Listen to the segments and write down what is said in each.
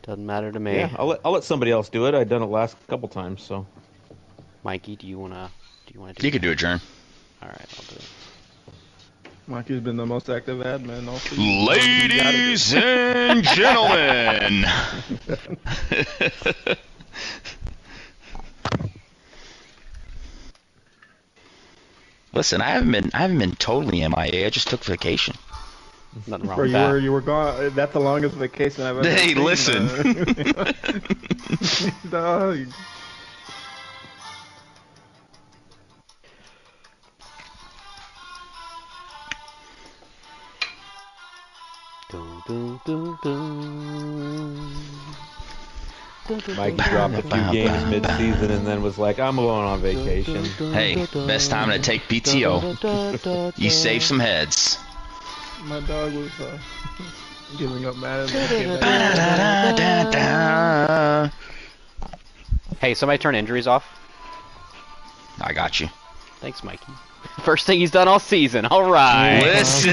Doesn't matter to me. Yeah, I'll let somebody else do it. I've done it last couple times, so. Mikey, do you wanna do? You could do adjourn. All right, I'll do it. Mikey's been the most active admin all season. Ladies and gentlemen. Listen, I haven't been totally MIA. I just took vacation. Nothing wrong Bro, with that. you were gone. That's the longest vacation I've ever Hey, seen, listen. Dog. Dun, dun, dun, dun. Dun, dun, Mike dun, dropped a dun, few dun, games dun, mid-season and then was like, I'm going on vacation. Hey, best time to take PTO. You save some heads. My dog was giving up mad at me. Ba-da-da-da-da. Hey, somebody turn injuries off. I got you. Thanks, Mikey. First thing he's done all season. All right. Listen.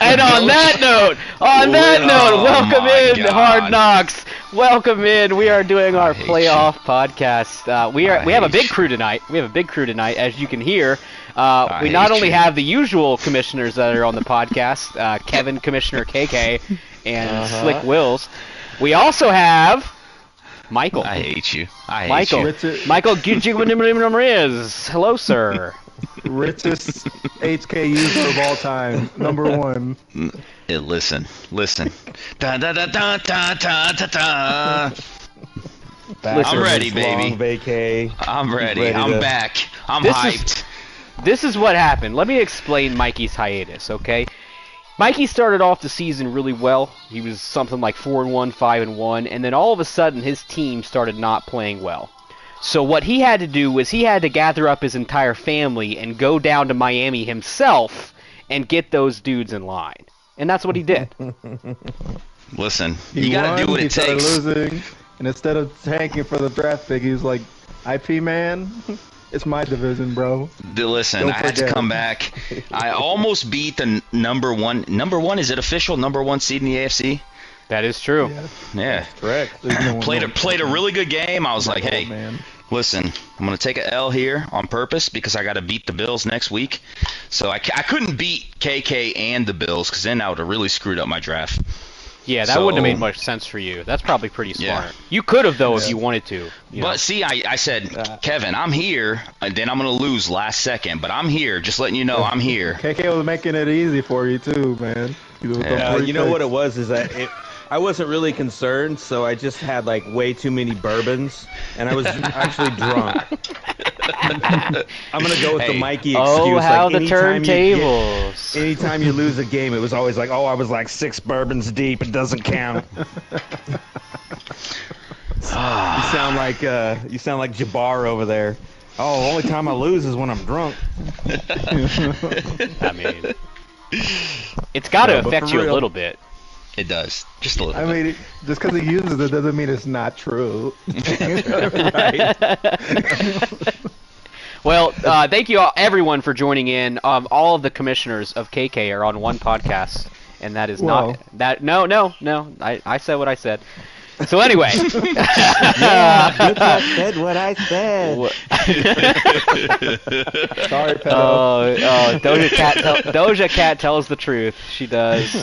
And on that note, welcome my in God. Hard Knocks. Welcome in. We are doing our hate playoff podcast. We have a hate big you. crew tonight. As you can hear. We hate not only you. have the usual commissioners that are on the podcast, Kevin, Commissioner KK, and Slick Wills. We also have Michael. I hate you. I hate Michael. you. Michael Gutierrez. Hello, sir. Richest HK user of all time. #1. Listen. Da da da da da da da da. Back I'm from ready, this long baby. vacay. I'm ready. Ready I'm to- back. I'm This hyped. This is what happened. Let me explain Mikey's hiatus, okay? Mikey started off the season really well. He was something like 4-1, 5-1, and then all of a sudden his team started not playing well. So what he had to do was he had to gather up his entire family and go down to Miami himself and get those dudes in line. And that's what he did. Listen, He you gotta won, do what he it started takes. losing, and instead of tanking for the draft pick, he was like, IP man, it's my division, bro. Listen, Don't I had to forget. come back. I almost beat the number one. Number one, is it official? #1 seed in the AFC? That is true. Yeah. Correct. There's no one Played a really good game. I was like, hey, man. listen, I'm gonna take a L here on purpose because I got to beat the Bills next week. So I couldn't beat KK and the Bills because then I would have really screwed up my draft. Yeah, that So- wouldn't have made much sense for you. That's probably pretty Yeah. smart. You could have, though, if you wanted to. You know? But see, I said, Kevin, I'm here, and then I'm gonna lose last second. But I'm here, just letting you know I'm here. KK was making it easy for you too, man. He was Yeah. You know what it was is that I wasn't really concerned, so I just had like way too many bourbons, and I was actually drunk. I'm gonna go with the Hey. Mikey excuse. Oh, how like, the anytime turntables. Anytime you lose a game, it was always like, oh, I was like 6 bourbons deep. It doesn't count. You sound like Jabbar over there. Oh, only time I lose is when I'm drunk. I mean, it's got to No, but affect for you a real. little bit. It does, just a little I bit. mean, just because he uses it doesn't mean it's not true. Right? Well, thank you all, everyone for joining in. All of the commissioners of KK are on one podcast, and that is Whoa. not that. No. I said what I said. So anyway, I said what I said. Sorry, Pedro. Doja Cat tells the truth. She does.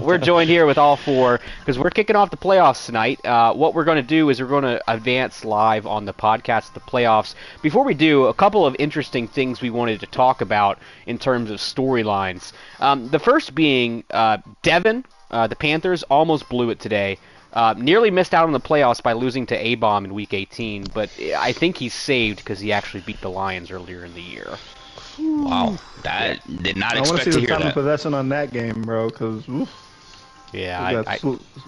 We're joined here with all four because we're kicking off the playoffs tonight. What we're going to do is we're going to advance live on the podcast, the playoffs. Before we do, a couple of interesting things we wanted to talk about in terms of storylines. The first being Devin, the Panthers, almost blew it today. Nearly missed out on the playoffs by losing to A-Bomb in Week 18, but I think he's saved because he actually beat the Lions earlier in the year. Wow, that did not I want to expect see to the hear time of that. possession on that game, bro, because Yeah,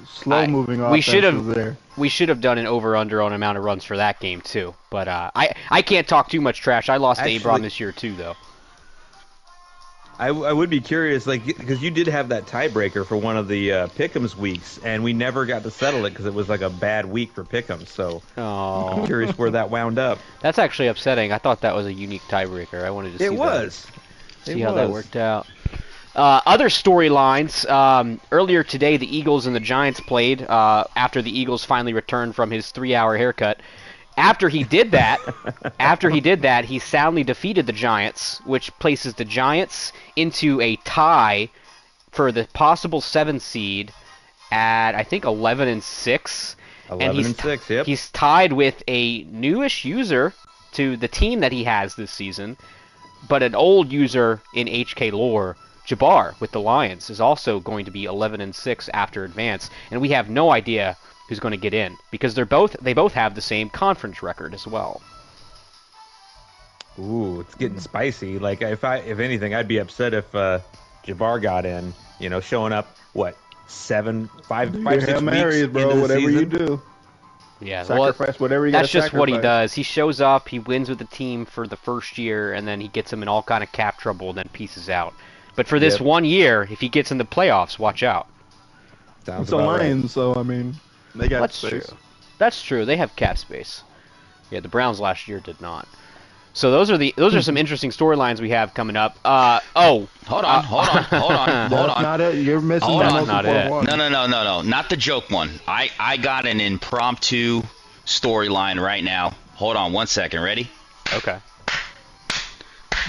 slow-moving we offense should was have there. we should have done an over/under on amount of runs for that game too. But I can't talk too much trash. I lost to A-Bomb Actually- this year too, though. I would be curious, like, because you did have that tiebreaker for one of the Pick'ems weeks, and we never got to settle it because it was like a bad week for Pick'ems. So I'm Oh, curious where that wound up. that's actually upsetting. I thought that was a unique tiebreaker. I wanted to see It was. see how that worked out. Other storylines. Earlier today, the Eagles and the Giants played after the Eagles finally returned from his 3-hour haircut. After he did that, he soundly defeated the Giants, which places the Giants into a tie for the possible 7th seed at, I think, 11-6. 11-6, yep. He's tied with a newish user to the team that he has this season, but an old user in HK lore, Jabbar with the Lions, is also going to be 11-6 after advance, and we have no idea who's going to get in because they both have the same conference record as well. Ooh, it's getting spicy. Like if anything, I'd be upset if Jabbar got in. You know, showing up five, 6 weeks married, bro. into the Whatever you season. do, Yeah, sacrifice whatever you. That's gotta just what he sacrifice. does. He shows up, he wins with the team for the first year, and then he gets them in all kind of cap trouble, and then pieces out. But for this Yep. 1 year, if he gets in the playoffs, watch out. Sounds It's the about right. Lions, so I mean, they got That's space. true. That's true. They have cap space. Yeah, the Browns last year did not. So those are some interesting storylines we have coming up. Hold on. That's not it. You're missing Hold the on. most Not important it. one. No, not the joke one. I got an impromptu storyline right now. Hold on 1 second. Ready? Okay.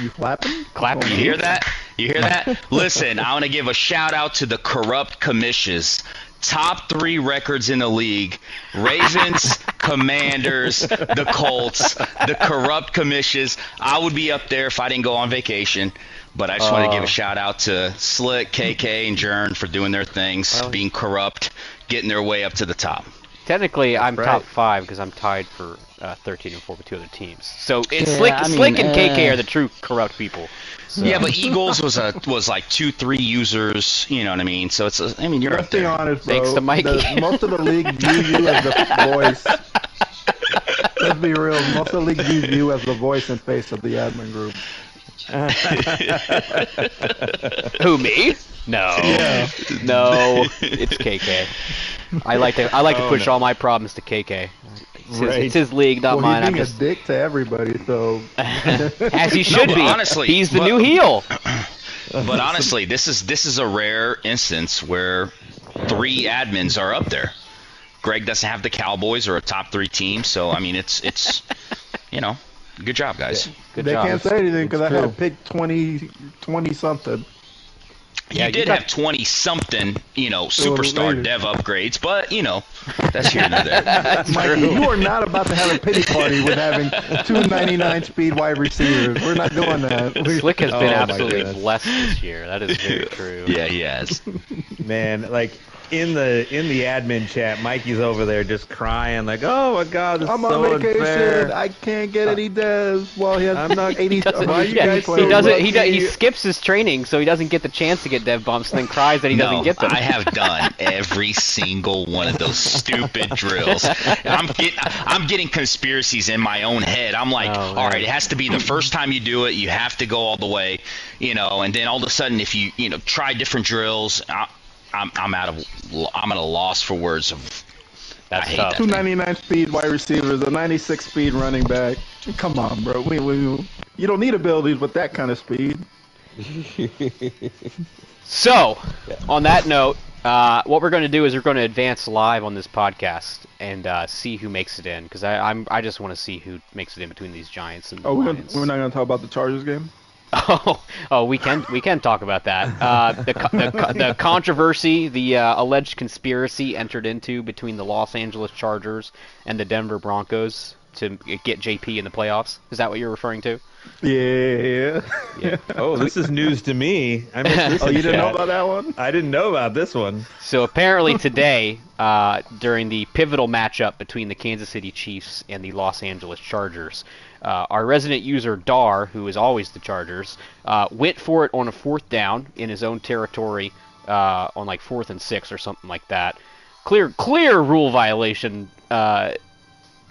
You clapping? Clapping. You hear that? You hear that? Listen, I want to give a shout out to the corrupt commissions. Top 3 records in the league: Ravens, Commanders, the Colts, the corrupt commissions. I would be up there if I didn't go on vacation. But I just want to give a shout out to Slick, KK, and Jern for doing their things, being corrupt, getting their way up to the top. Technically, I'm right. top 5 because I'm tied for 13-4 with 2 other teams. So it's Yeah, Slick and KK are the true corrupt people. So. Yeah, but Eagles was like 2-3 users. You know what I mean? So it's you're Let's up be there. honest, bro. Thanks to Mikey. Most of the league view you as the voice. Let's be real. Most of the league views you as the voice and face of the admin group. Who, me? No. Yeah. No, it's KK. I like to push all my problems to KK. It's his league, not Well, mine. he's I'm being just a dick to everybody, so as he should but be. honestly, He's the but- new heel. But honestly, this is a rare instance where 3 admins are up there. Greg doesn't have the Cowboys or a top 3 team, so I mean it's good job, guys. Good they job. can't say anything because I true. had picked 20 something. Yeah, You did got- have 20 something, superstar later. dev upgrades, but that's here and there. Mikey, you are not about to have a pity party with having 299 speed wide receivers. We're not doing that. Slick has been Oh, my absolutely goodness. blessed this year. That is very true. Yeah, he has. Man, like in the admin chat, Mikey's over there just crying, like, "Oh my God, this I'm is on so vacation. unfair." I can't get any devs. Well, he has I'm not- 80. Why you Yeah, guys he so doesn't. lucky? He skips his training, so he doesn't get the chance to get dev bumps, and then cries that he doesn't No, get them. I have done every single one of those stupid drills. I'm getting conspiracies in my own head. I'm like, Oh, all man. right, it has to be the first time you do it. You have to go all the way, and then all of a sudden, if you try different drills, I'm at a loss for words of. That's I hate tough. that. 299 speed wide receivers, a 96 speed running back. Come on, bro. You don't need abilities with that kind of speed. So, on that note, what we're going to do is we're going to advance live on this podcast and see who makes it in, because I just want to see who makes it in between these Giants and the Oh, Lions. we're not gonna talk about the Chargers game. Oh, we can talk about that. The controversy, the alleged conspiracy entered into between the Los Angeles Chargers and the Denver Broncos to get JP in the playoffs. Is that what you're referring to? Yeah. Yeah. Oh, this is news to me. I missed this Oh, in you didn't know chat. about that one? I didn't know about this one. So apparently today, during the pivotal matchup between the Kansas City Chiefs and the Los Angeles Chargers, our resident user Dar, who is always the Chargers, went for it on a 4th down in his own territory on like 4th and 6 or something like that. Clear rule violation.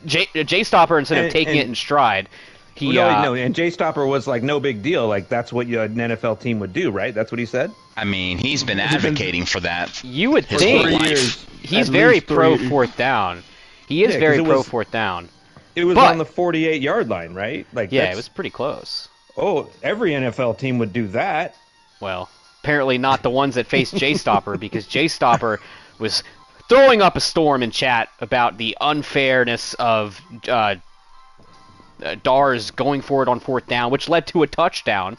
J Stopper, instead of And- taking and- it in stride, he No, and Jay Stopper was like, no big deal. Like, that's what an NFL team would do, right? That's what he said? I mean, he's been advocating for that. you would His think whole life. years. he's At very least pro 3. 4th down. He is Yeah, 'cause very it pro was- 4th down. It was But- on the 48-yard line, right? Like, Yeah, that's- it was pretty close. Oh, every NFL team would do that. Well, apparently not the ones that faced J-Stopper, because J-Stopper was throwing up a storm in chat about the unfairness of Dars going for it on 4th down, which led to a touchdown,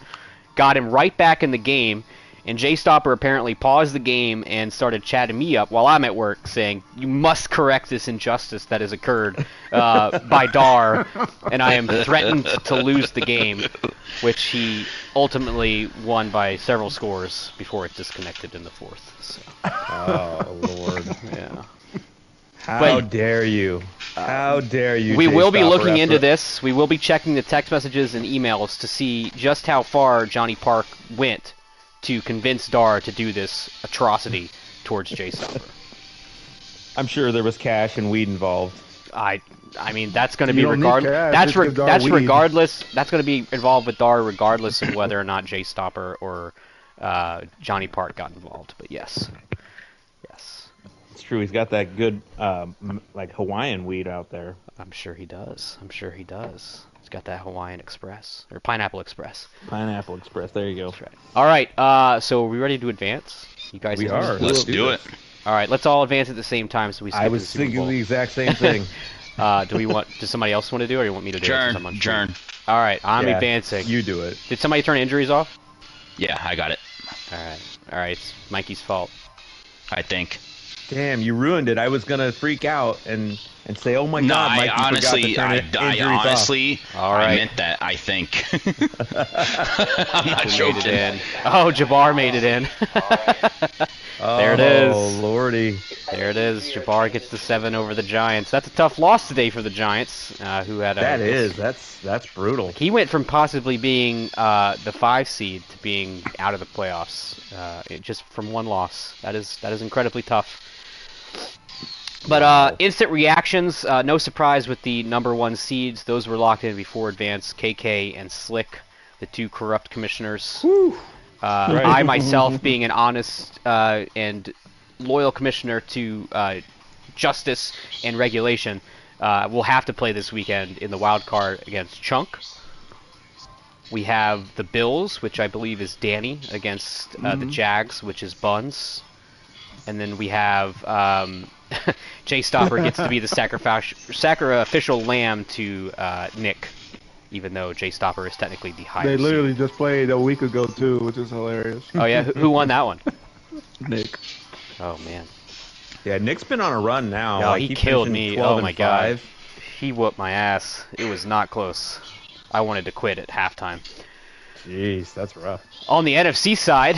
got him right back in the game, and J-Stopper apparently paused the game and started chatting me up while I'm at work, saying, "You must correct this injustice that has occurred by Dar, and I am threatened to lose the game," which he ultimately won by several scores before it disconnected in the 4th. So. Oh, Lord. Yeah. How dare you? How dare you? We will be J-Stopper looking into after- this. We will be checking the text messages and emails to see just how far Johnny Park went to convince Dar to do this atrocity towards J-Stopper. I'm sure there was cash and weed involved. I mean, that's going to You be don't need regardless. cash, That's just give Dar that's weed. regardless. That's going to be involved with Dar regardless of whether or not J-Stopper or Johnny Park got involved. But yes. It's true. He's got that good, like Hawaiian weed out there. I'm sure he does. He's got that Hawaiian Express or Pineapple Express. Pineapple Express. There you go. That's right. All right. So are we ready to advance? You guys? We have- are. Let's do it. All right. Let's all advance at the same time so we skip I to was the Super thinking Bowl. the exact same thing. Does somebody else want to do it, or you want me to do it? 'Cause I'm unsure. Jern. All right. I'm Yeah, advancing. You do it. Did somebody turn injuries off? Yeah, I got it. All right. It's Mikey's fault. I think. Damn, you ruined it. I was gonna freak out and say, "Oh my No, God, Mike, I you forgot to honestly, turn I injuries off." honestly, All I right. meant that. I think. I'm not Who made it joking. in? Oh, Jabbar made it in. There it is. Oh lordy. There it is. Jabbar gets the 7 over the Giants. That's a tough loss today for the Giants, who had a... That's brutal. He went from possibly being the 5 seed to being out of the playoffs, just from one loss. That is incredibly tough. But instant reactions, no surprise with the number 1 seeds. Those were locked in before advance. KK and Slick, the 2 corrupt commissioners. I myself, being an honest and loyal commissioner to justice and regulation, will have to play this weekend in the wild card against Chunk. We have the Bills, which I believe is Danny, against the Jags, which is Buns. And then we have J-Stopper gets to be the sacrificial lamb to Nick, even though J-Stopper is technically the higher They seed. literally just played a week ago too, which is hilarious. Oh yeah, who won that one? Nick. Oh man, Yeah, Nick's been on a run now. no, Like, he killed finishing me. 12 Oh and my god, 5. he whooped my ass. It was not close. I wanted to quit at halftime. Jeez, that's rough. On the NFC side,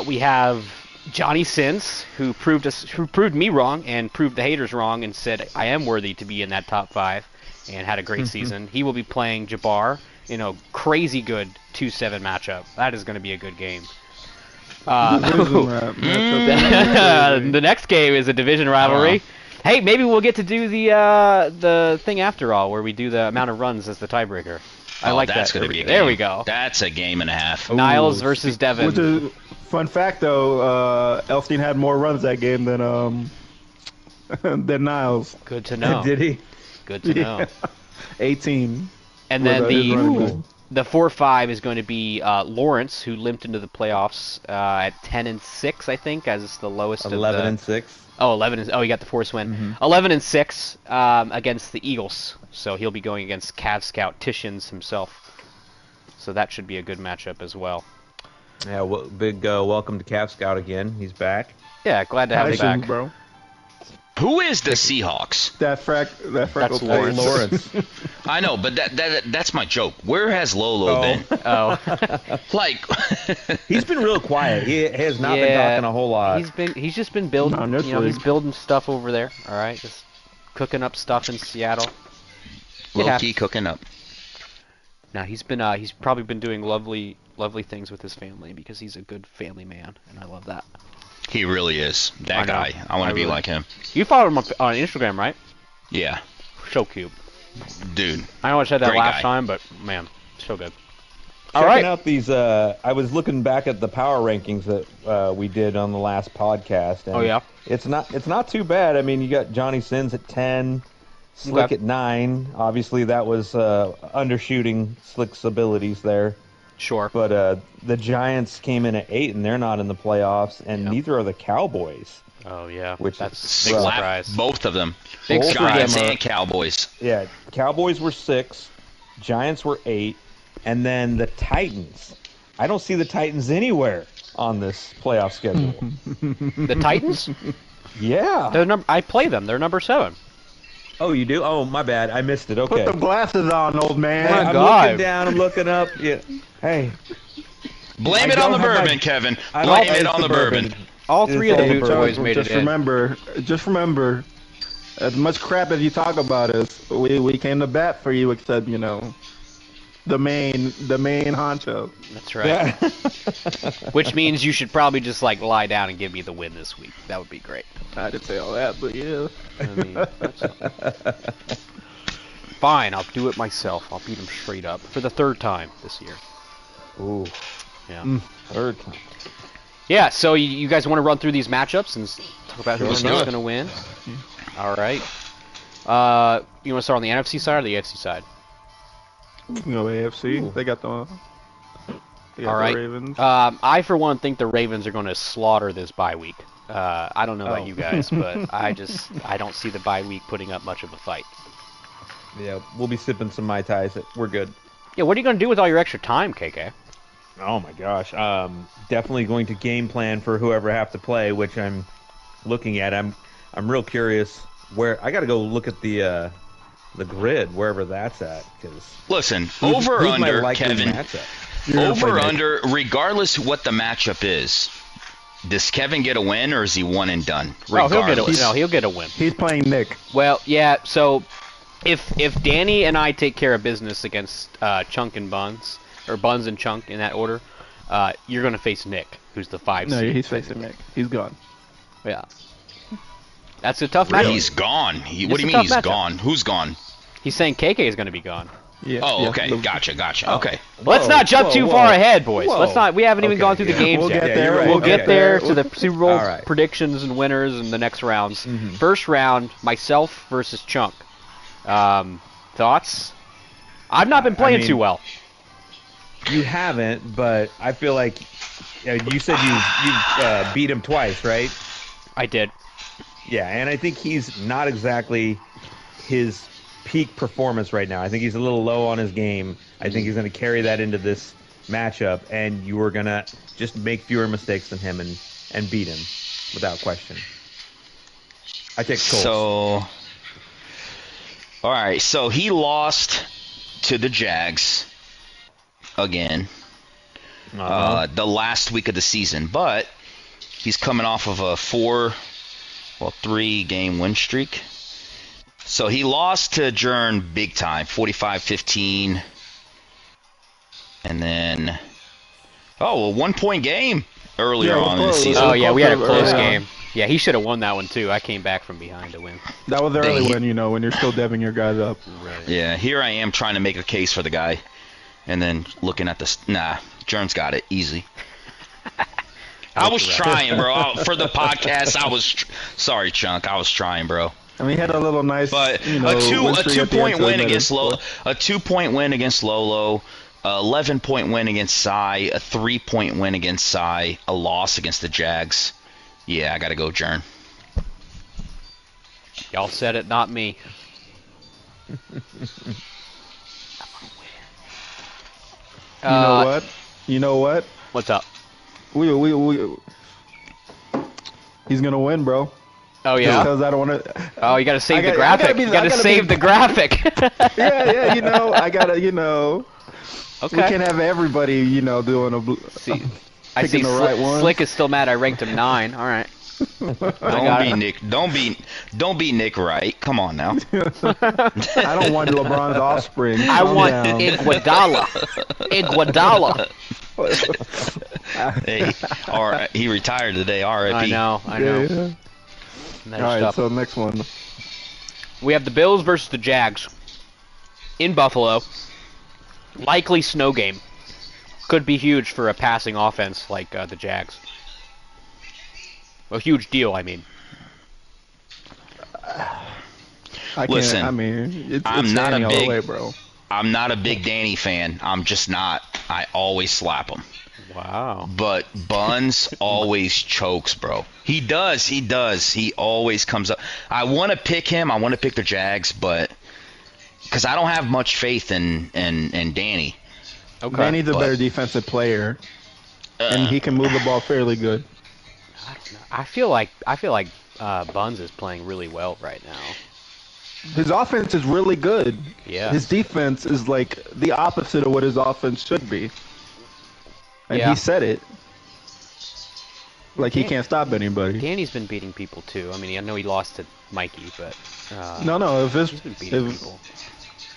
we have Johnny Sins, who proved me wrong and proved the haters wrong, and said I am worthy to be in that top 5, and had a great season. He will be playing Jabbar in a crazy good 2-7 matchup. That is going to be a good game. The next game is a division rivalry. Hey, maybe we'll get to do the thing after all, where we do the amount of runs as the tiebreaker. I like that's that. gonna be a There game. we go. That's a game and a half. Niles versus Devin. Which is fun fact though, Elstein had more runs that game than than Niles. Good to know. Did he? Good to know. 18. And then Was his running back. the 4-5 is going to be Lawrence, who limped into the playoffs at 10-6, I think, as the lowest. 11 and 6. Oh, 11 is. Oh, he got the force win. 11-6 against the Eagles. So he'll be going against Cav Scout Titians himself. So that should be a good matchup as well. Yeah, big welcome to Calf Scout again. He's back. Yeah, glad to have him Tyson, back. bro. Who is the Seahawks? That freckled That's Lawrence. Lawrence. I know, but that's my joke. Where has Lolo Oh. been? Oh, Like, He's been real quiet. He has not been talking a whole lot. he's just been building. Not in this He's league. building stuff over there. All right, just cooking up stuff in Seattle. low key cooking up. Now he's probably been doing lovely things with his family because he's a good family man, and I love that. He really is. I That know. guy. I want I to be really- like him. You followed him on Instagram, right? Yeah, So cute. dude. I know I said that Great last guy. time, but man, so good. All Checking right. out these, I was looking back at the power rankings that we did on the last podcast. And Oh, yeah? It's not too bad. I mean, you got Johnny Sins at 10, Slick Okay. at 9. Obviously, that was undershooting Slick's abilities there. Sure. But the Giants came in at 8, and they're not in the playoffs. And Yep. neither are the Cowboys. Oh yeah, Which that's big is- surprise. Both of them. Big Both of Giants them are- and Cowboys. Yeah, Cowboys were 6, Giants were 8, and then the Titans. I don't see the Titans anywhere on this playoff schedule. The Titans? Yeah. I play them. They're number 7. Oh, you do? Oh, my bad. I missed it. Okay. Put the glasses on, old man. Come on, I'm God. looking down. I'm looking up. Yeah. Hey. Blame I it on the don't have my- bourbon, Kevin. I Blame don't- it it's on the bourbon. All It's 3 of the all Boot bourbon. Boys made just it in. remember, as much crap as you talk about us, we came to bat for you, except the main honcho. That's right. Yeah. Which means you should probably just lie down and give me the win this week. That would be great. I didn't say all that, but yeah. I mean, fine. I'll do it myself. I'll beat him straight up for the 3rd time this year. Ooh, Yeah. third time. Yeah. So you guys want to run through these matchups and talk about who's Let's do going it. to win? All right. You want to start on the NFC side or the AFC side? AFC. Ooh. They got the All the right. Ravens. I, for one, think the Ravens are going to slaughter this bye week. I don't know about Oh. you guys, but I don't see the bye week putting up much of a fight. Yeah, we'll be sipping some Mai Tais. We're good. Yeah, what are you going to do with all your extra time, KK? Oh my gosh. Definitely going to game plan for whoever I have to play, which I'm looking at. I'm real curious where I got to go look at the grid wherever that's at because Listen, over or under, Kevin. Matchup? Over or under, regardless what the matchup is. Does Kevin get a win or is he one and done? Oh, he'll get a Regardless. no. He'll get a win. He's playing Nick. Well, yeah. So if Danny and I take care of business against Chunk and Buns, or Buns and Chunk in that order, you're going to face Nick, who's the 5 No, seed. he's facing Nick. He's gone. Yeah. That's a tough Really? matchup. He's gone. What It's do a you mean tough he's matchup. gone? Who's gone? He's saying KK is going to be gone. Yeah. Oh, yeah, okay. the- Gotcha. Okay. Let's not jump too far ahead, boys. Whoa. Let's not. We haven't even Okay, gone through the yeah. games We'll yet. get there. you're right. We'll Okay. get there to the Super Bowl All right. predictions and winners in the next rounds. Mhm. First round, myself versus Chunk. Thoughts? I've not been playing mean- too well. You haven't, but I feel like you said you beat him twice, right? I did. Yeah, and I think he's not exactly his peak performance right now. I think he's a little low on his game. I think he's going to carry that into this matchup, and you are going to just make fewer mistakes than him and beat him without question. I take Colts. So, all right. So he lost to the Jags again the last week of the season, but he's coming off of a 3-game win streak. So he lost to Jern big time, 45-15. And then, a 1-point game earlier Yeah, on in the close. season. Oh yeah, we had a close Yeah. game. Yeah, he should have won that one too. I came back from behind to win. That was early He- when when you're still deving your guys up. Yeah, here I am trying to make a case for the guy, and then looking at this. Nah, Jern's got it easy. I was trying, bro. For the podcast, I was. Sorry, Chunk. I was trying, bro. I mean, he had a little nice, But win a streak at the 2-point end, win so against that- Lolo, a 2-point win against Lolo, 11-point win against Cy, a 3-point win against Cy, a loss against the Jags. Yeah, I gotta go, Jern. Y'all said it, not me. You know what? What's up? He's gonna win, bro. Oh yeah. Because I don't want to. Oh, you got to save I the gotta- graphic. I gotta be- You got I to gotta save be- the graphic. Yeah, I gotta, Okay. We can't have everybody, doing a. See, I see picking the right ones. Slick is still mad. I ranked him 9. All right. Don't got be it. Nick. Don't be Nick Wright. Come on now. I don't want LeBron's offspring. I Calm want down. Iguodala. Hey, all right. He retired today. R.I.P. I know. Yeah. Next All right, up, so next one. we have the Bills versus the Jags in Buffalo. Likely snow game. Could be huge for a passing offense like the Jags. A huge deal, I mean. I can't. Listen, I mean, it's I'm not Danny a all the big- way, bro. I'm not a big Danny fan. I'm just not. I always slap him. Wow. But Buns always chokes, bro. He does. He always comes up. I want to pick him. I want to pick the Jags, but because I don't have much faith in Danny. Okay. Danny's a better defensive player, and he can move the ball fairly good. I don't know. I feel like Buns is playing really well right now. His offense is really good. Yeah. His defense is like the opposite of what his offense should be. And Yeah. he said it. Like he can't stop anybody. Danny's been beating people too. I mean, I know he lost to Mikey, but No. he's been beating people.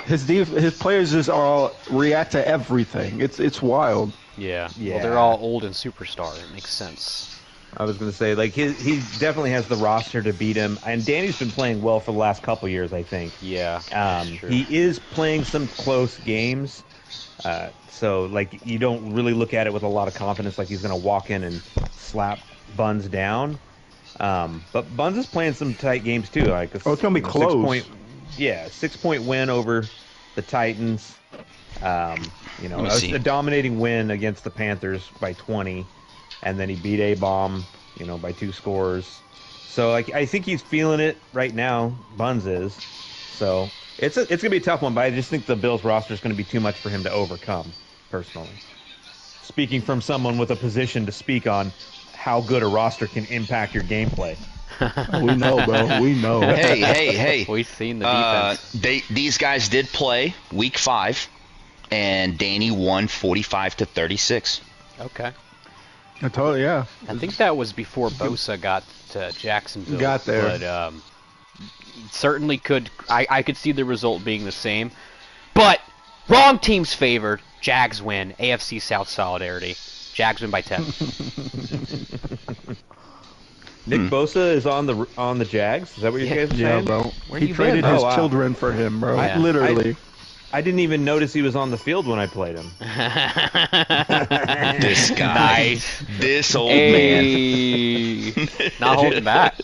His players just all react to everything. It's wild. Yeah. Yeah. Well, they're all old and superstar. It makes sense. I was going to say, like, he definitely has the roster to beat him. And Danny's been playing well for the last couple years, I think. Yeah. That's true. He is playing some close games. So, like, you don't really look at it with a lot of confidence, like he's going to walk in and slap Buns down. But Buns is playing some tight games, too. Like it's going to be close. 6-point win over the Titans. A dominating win against the Panthers by 20. And then he beat A-Bomb, by 2 scores. So I think he's feeling it right now. Buns is. So it's going to be a tough one, but I just think the Bills roster is going to be too much for him to overcome, personally. Speaking from someone with a position to speak on how good a roster can impact your gameplay. We know, bro. We know. Hey. We've seen the defense. These guys did play Week 5, and Danny won 45-36. Okay. I told you, yeah. I think that was before Bosa got to Jacksonville. Got there. But certainly could. I could see the result being the same. But wrong team's favored. Jags win. AFC South solidarity. Jags win by 10. Nick Bosa is on the Jags. Is that what you guys are saying? Yeah, bro. Where He you traded been, his bro? children for him, bro. Yeah. Literally. I didn't even notice he was on the field when I played him. This guy. Nice. This old man. Hey. Not holding back.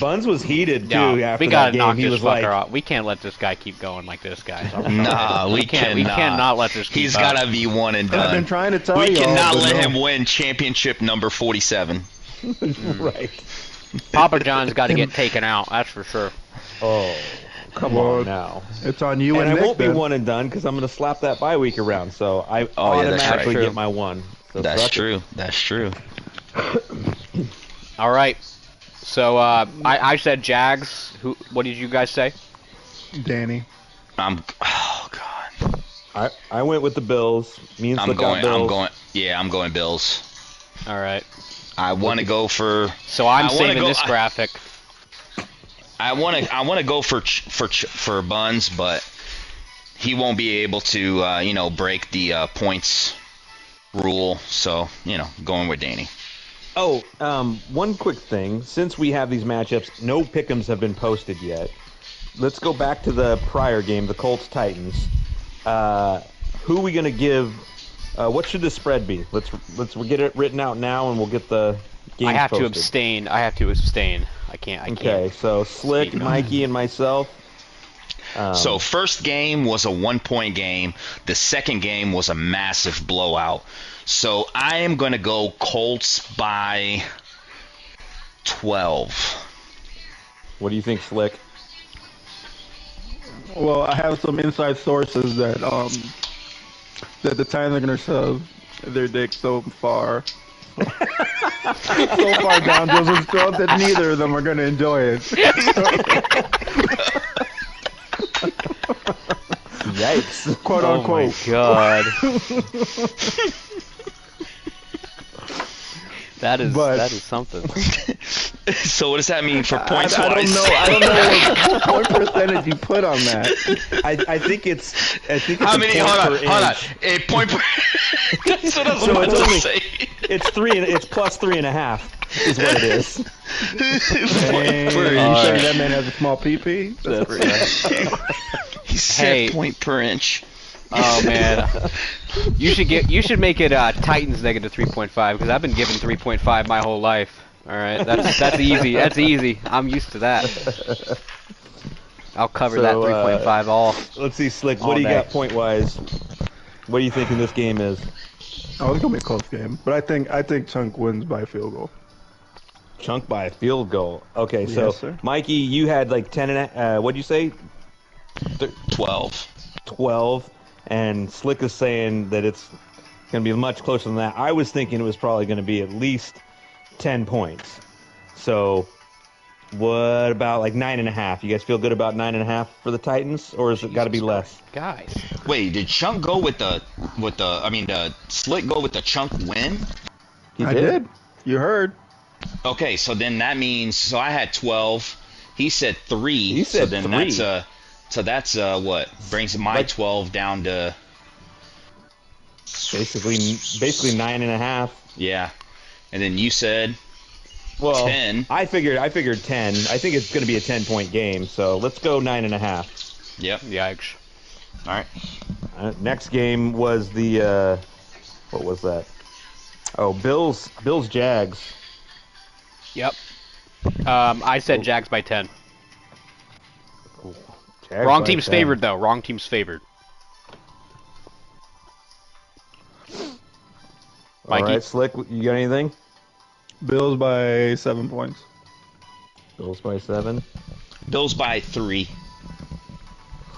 Buns was heated too No, after we that gotta game. knock He this was fucker like, off. We can't let this guy keep going like this, guys. I'm sorry. Nah, we can't. We cannot. cannot let this keep He's up. got to be one and I've been done. trying to tell We you. cannot let him win championship number 47. right. Papa John's got to get taken out. That's for sure. Oh, come Well, on now. It's on you And and I Nick, won't be then. one and done because I'm going to slap that bye week around. So I Oh, yeah, that's automatically right. get my one. So That's suck it. true. That's true. All right. So I said Jags. What did you guys say? Danny. Oh God. I went with the Bills. Me and Slick got Bills. I'm going Bills. All right. I want to go for. So I'm I wanna saving go- this graphic. I want to go for Buns, but he won't be able to break the points rule. So going with Danny. Oh, one quick thing. Since we have these matchups, no pick'ems have been posted yet. Let's go back to the prior game, the Colts-Titans. Who are we going to give... what should the spread be? Let's get it written out now, and we'll get the games I have posted. to abstain. I can't. Okay, so Slick, Speak. Mikey, and myself. So first game was a 1-point game. The second game was a massive blowout. So I am going to go Colts by 12. What do you think, Slick? Well, I have some inside sources that the Titans are gonna shove their dick so far down Joseph's throat that neither of them are gonna enjoy it. Yikes. Quote unquote. Oh my god. That is something. So what does that mean for points I wise? don't know what percentage you put on that. I think it's How a many? point Hold per on. inch. A point per. That's what I was So about it's to only- say. It's plus 3.5 is what it is. Dang, per you inch. saying that man has a small PP? He said Hey. point per inch. Oh man. You should make it Titans negative 3.5 because I've been given 3.5 my whole life. All right, that's easy. That's easy. I'm used to that. I'll cover that So, 3.5 all. Let's see, Slick. All What do you day. got point wise? What do you think in this game is? Oh, it's gonna be a close game, but I think Chunk wins by field goal. Chunk by a field goal. Okay, so Yes, sir. Mikey, you had like 10 and what'd you say? 12. 12, and Slick is saying that it's going to be much closer than that. I was thinking it was probably going to be at least 10 points. So, what about like 9.5? You guys feel good about 9.5 for the Titans, or has it got to be less? Guys. Wait, did Chunk go with the Slick go with the Chunk win? He I did. You heard. Okay, so then that means so I had 12. He said 3. He said so then 3. that's what brings my 12 down to Basically 9.5. yeah. And then you said Well, 10. I figured 10. I think it's going to be a 10-point game, so let's go 9.5. Yep. Yikes. All right. Next game was the what was that? Oh, Bills Jags. Yep. I said Jags by 10. Jags Wrong by team's 10. favored, though. Wrong team's favored. All Mikey? right, Slick, you got anything? Bills by 7 points. Bills by 7. Bills by 3.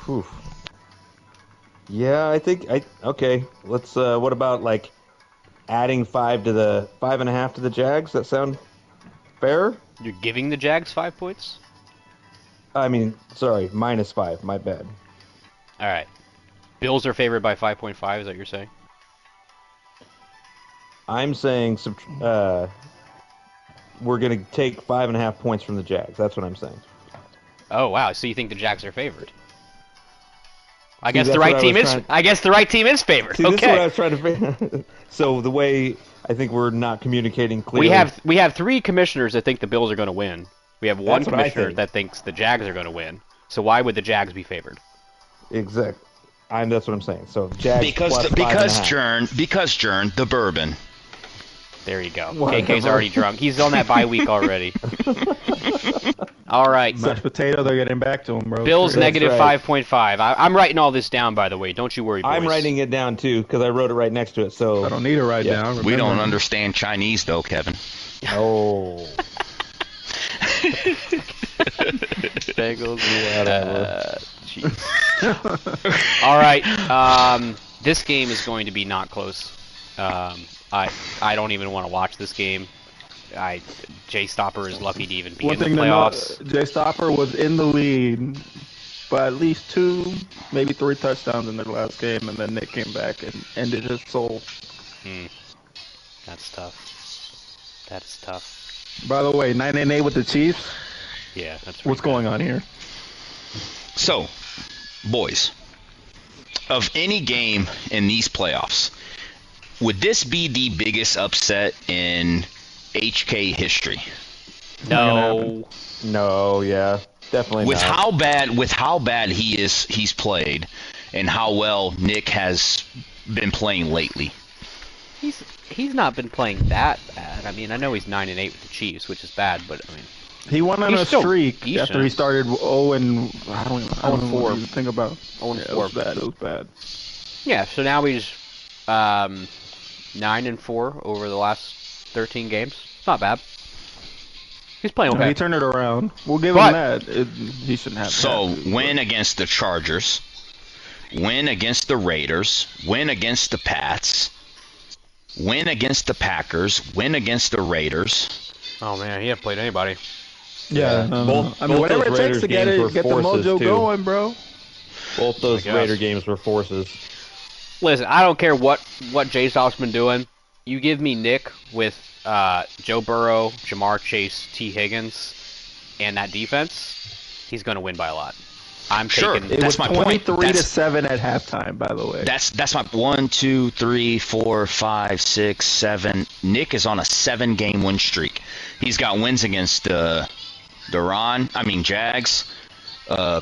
Whew. Yeah, I think okay. Let's. What about like adding 5.5 to the Jags? That sound fair? You're giving the Jags 5 points? I mean, sorry, -5. My bad. All right. Bills are favored by 5.5, is that what you're saying? I'm saying we're gonna take 5.5 points from the Jags. That's what I'm saying. Oh, wow. So you think the Jags are favored? I See, guess the that's right what I team was is. trying- I guess the right team is favored. See, this is what I Okay. was trying to figure. So the way I think we're not communicating clearly. We have 3 commissioners that think the Bills are going to win. We have one That's what I commissioner think. that thinks the Jags are going to win. So why would the Jags be favored? Exact. That's what I'm saying. So Jags Because plus because 5.5. Jern the bourbon. There you go. Whatever. KK's already drunk. He's on that bye week already. All right. Mashed potato, they're getting back to him, bro. Bills That's negative right. 5.5. I'm writing all this down, by the way. Don't you worry, boys. I'm writing it down too because I wrote it right next to it. So I don't need to write Yeah. down. We don't remember. understand Chinese though, Kevin. Oh. Bagels. Whatever. Jeez. All right. This game is going to be not close. I don't even want to watch this game. Jay Stopper is lucky to even be One in the thing to note, playoffs. Jay Stopper was in the lead by at least 2, maybe 3 touchdowns in their last game, and then Nick came back and ended his soul. That's tough. That is tough. By the way, 9-8 with the Chiefs. Yeah, that's What's going on here? So, boys, of any game in these playoffs, would this be the biggest upset in HK history? No. No, yeah, definitely With not. how bad he's played, and how well Nick has been playing lately. He's not been playing that bad. I mean, I know he's 9-8 with the Chiefs, which is bad, but I mean, He went on He's a still streak decent. after he started 0 and I don't know 4. what you think about. 0 and Yeah, 4. it was bad. It was bad. yeah. So now he's 9-4 over the last 13 games. It's not bad. He's playing okay. He turned it around. We'll give But- him that. He shouldn't have. So, had to, win against the Chargers, win against the Raiders, win against the Pats, win against the Packers, win against the Raiders. Oh man, he hasn't played anybody. Yeah, no, no. Both- I mean, both whatever those it takes Raiders to get games were the forces, mojo too. going, bro. Both those guess. Raider games were forces. Listen, I don't care what Jay Stock's been doing. You give me Nick with Joe Burrow, Jamar Chase, T. Higgins, and that defense, he's going to win by a lot. I'm Sure. taking. It That's was my point. 23 to That's- 7 at halftime. By the way, That's my 1, 2, 3, 4, 5, 6, 7. Nick is on a 7-game win streak. He's got wins against the Jags,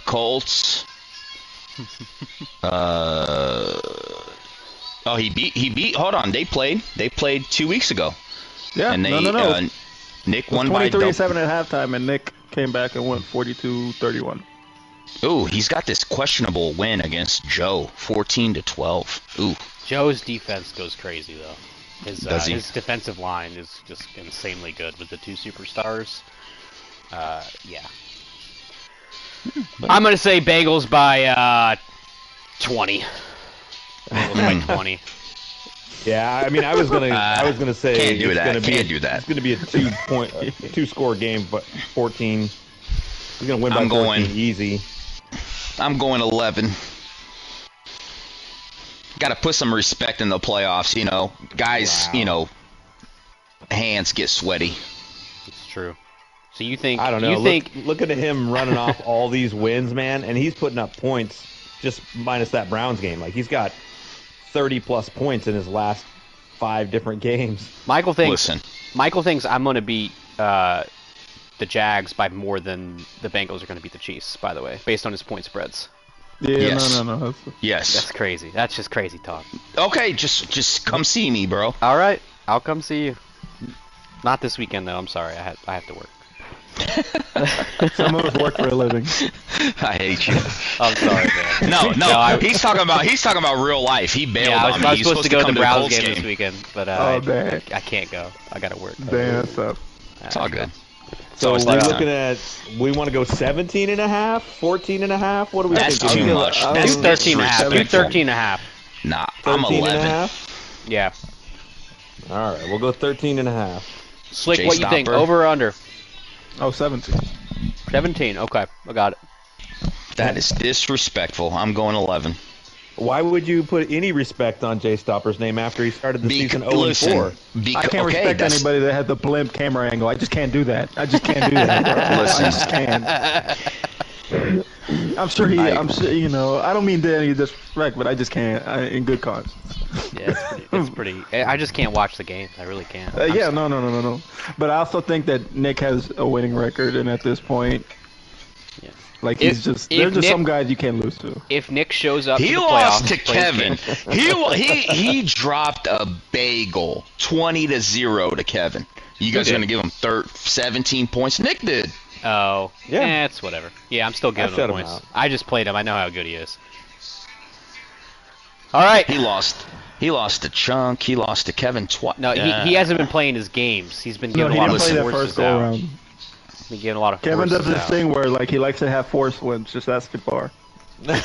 Colts. He beat. Hold on, they played 2 weeks ago, yeah, and they no. Nick It was won by 23 to 7 at halftime, and Nick came back and went 42-31. Ooh, he's got this questionable win against Joe, 14-12. Ooh, Joe's defense goes crazy though. Does he? His defensive line is just insanely good with the two superstars. Yeah. I'm gonna say Bengals by 20. Bengals by 20. Yeah, I mean, I was gonna say can't do it's that. gonna be Can't do that. It's gonna be a two-score game, but 14. He's gonna win by I'm 14 going- easy. I'm going 11. Got to put some respect in the playoffs, you know. Guys, Wow. you know, hands get sweaty. It's true. So you think? I don't know. You think? Look at him running off all these wins, man, and he's putting up points just minus that Browns game. Like he's got 30+ points in his last 5 different games. Michael thinks. Listen, Michael thinks I'm gonna beat the Jags by more than the Bengals are gonna beat the Chiefs. By the way, based on his point spreads. Yeah, Yes. no. yes. That's crazy. That's just crazy talk. Okay, just come see me, bro. All right, I'll come see you. Not this weekend though. I'm sorry. I have to work. Some of us work for a living. I hate you. I'm sorry, man. No, he's talking about real life. He bailed Yeah, I was, on me. I was He's supposed to go to the come Browns Colts game this weekend, but Oh, dang. I can't go. I gotta work. Damn, that's up. It's all good. So it's we're like- looking at, we want to go 17.5, 14.5. What do we That's think? too much. I That's Do 13 and a half. Do disrespectful. 13 and a half. Nah, I'm 11. Yeah. All right, we'll go 13.5. Slick, Jay what you think? Stopper. Over or under? Oh, 17. 17. Okay, I got it. That is disrespectful. I'm going 11. Why would you put any respect on Jay Stopper's name after he started the season 0-4? I can't respect anybody that has the blimp camera angle. I just can't do that. I just can't do that. Bro. Listen. I just can't. I'm sure I'm sure, you know, I don't mean to any disrespect, but I just can't, in good conscience. Yeah, it's pretty. I just can't watch the game. I really can't. Yeah, no. But I also think that Nick has a winning record, and at this point, Yeah. like If- he's just, if there's just Nick- some guys you can't lose to. If Nick shows up, He to the lost playoffs, to plays Kevin. game. He dropped a bagel, 20-0 to Kevin. You guys are did? gonna give him 17 points. Nick did. Oh, Yeah. yeah, it's whatever. Yeah, I'm still giving shut him him points. out. I just played him. I know how good he is. All right. He lost. He lost to Chunk. He lost to Kevin twice. No, he hasn't been playing his games. He's been No, giving he a lot didn't of play that forces first go out. around. He's been giving a lot of Kevin forces does this out. thing where like he likes to have force wins. Just ask Jabbar. All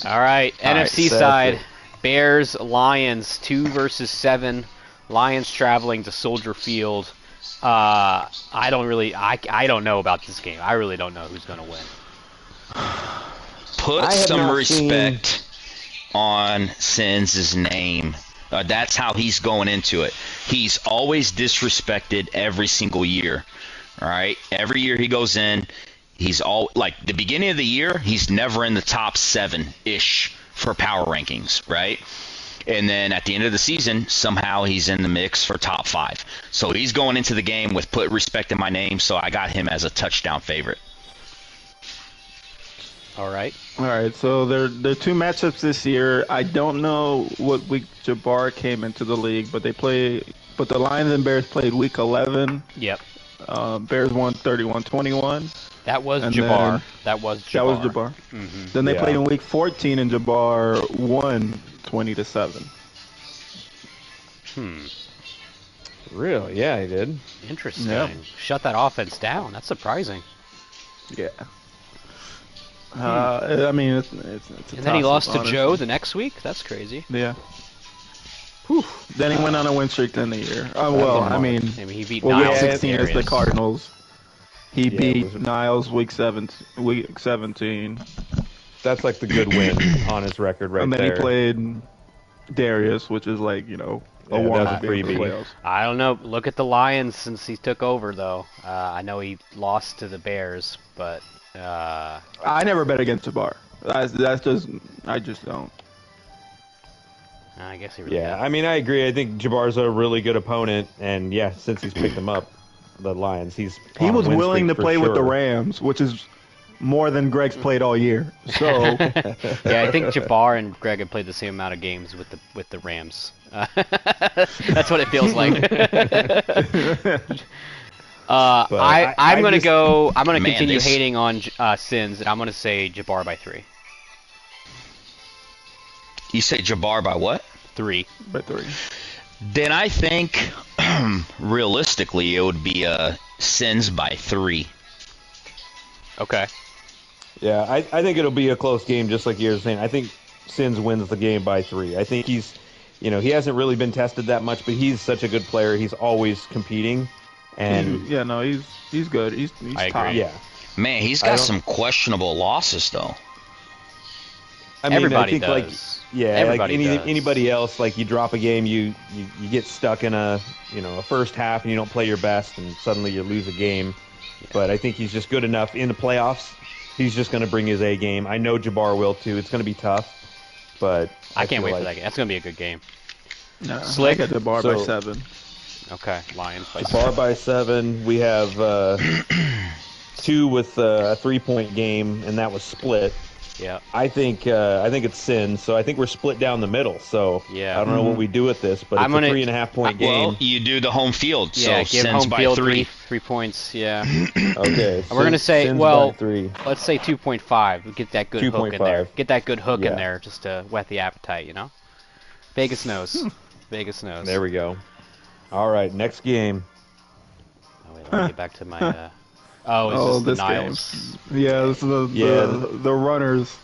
right, All right, NFC so side, that's Bears, Lions, 2 versus 7. Lions traveling to Soldier Field. I don't know about this game. I really don't know who's going to win. Put I have some not respect on Sins' name. That's how he's going into it. He's always disrespected every single year. All right, every year he goes in, he's all like the beginning of the year. He's never in the top 7-ish for power rankings, right? And then at the end of the season, somehow he's in the mix for top 5. So he's going into the game with put respect in my name. So I got him as a touchdown favorite. All right. All right, so there are 2 matchups this year. I don't know what week Jabbar came into the league, but the Lions and Bears played week 11. Yep. Bears won 31-21. That was And Jabbar. then- That was Jabbar. That was Jabbar. Mhm. Then they Yeah. played in week 14, and Jabbar won 20-7. Really? Yeah, he did. Interesting. Yeah. Shut that offense down. That's surprising. Yeah. I mean, it's a And then he toss-up, lost to honestly. Joe the next week. That's crazy. Yeah. Whew. Then he went on a win streak in the year. Oh, well, I mean, I mean, he beat well, week Niles. 16 is the Arians. Cardinals. He Yeah, it beat was- Niles week 17. That's like the good win on his record right and then there. he played Darius, which is like, you know, a Yeah, that was a wannabe for the freebie. playoffs. I don't know. Look at the Lions since he took over, though. I know he lost to the Bears, but I never bet against Jabbar. I just don't. I guess he really Yeah, did. I mean, I agree. I think Jabbar's a really good opponent, and yeah, since he's picked him up, the Lions, he He was win willing to streak for play with the sure. Rams, which is more than Greg's played all year. So, Yeah, I think Jabbar and Greg have played the same amount of games with the Rams. That's what it feels like. I'm gonna just- go. I'm gonna Man, continue this- hating on Sins, and I'm gonna say Jabbar by 3. You say Jabbar by what? 3. By 3. Then I think, realistically, it would be Sins by 3. Okay. Yeah, I think it'll be a close game, just like you're saying. I think Sins wins the game by 3. I think he's, he hasn't really been tested that much, but he's such a good player. He's always competing, and Yeah, no, he's good. He's I top. agree. yeah, Man, he's I got don't- some questionable losses though. I mean, Everybody I think like does. yeah, Everybody like does. anybody else, like you drop a game, you get stuck in a a first half and you don't play your best, and suddenly you lose a game. But I think he's just good enough in the playoffs. He's just going to bring his A game. I know Jabbar will too. It's going to be tough, but I can't feel wait for like- that game. That's gonna be a good game. No, Slick. I got the bar by So- 7. Okay, Lions by Bar by 7. We have 2 with a 3-point game, and that was split. Yeah. I think it's Sins, so I think we're split down the middle. So Yeah. I don't know what we do with this, but I'm it's gonna- a 3.5-point game. Well, you do the home field, Yeah, so give Sins home by field 3. 3 points. Yeah. Okay, We're gonna say, Sins well, by 3. let's say 2.5. We get that good hook in 2.5. there. Get that good hook in Yeah. there just to whet the appetite, Vegas knows. Vegas knows. There we go. All right, next game. Oh, wait, let me get back to my. Oh, is Oh, this the this game. Niles? Yeah, this is Yeah. the runners.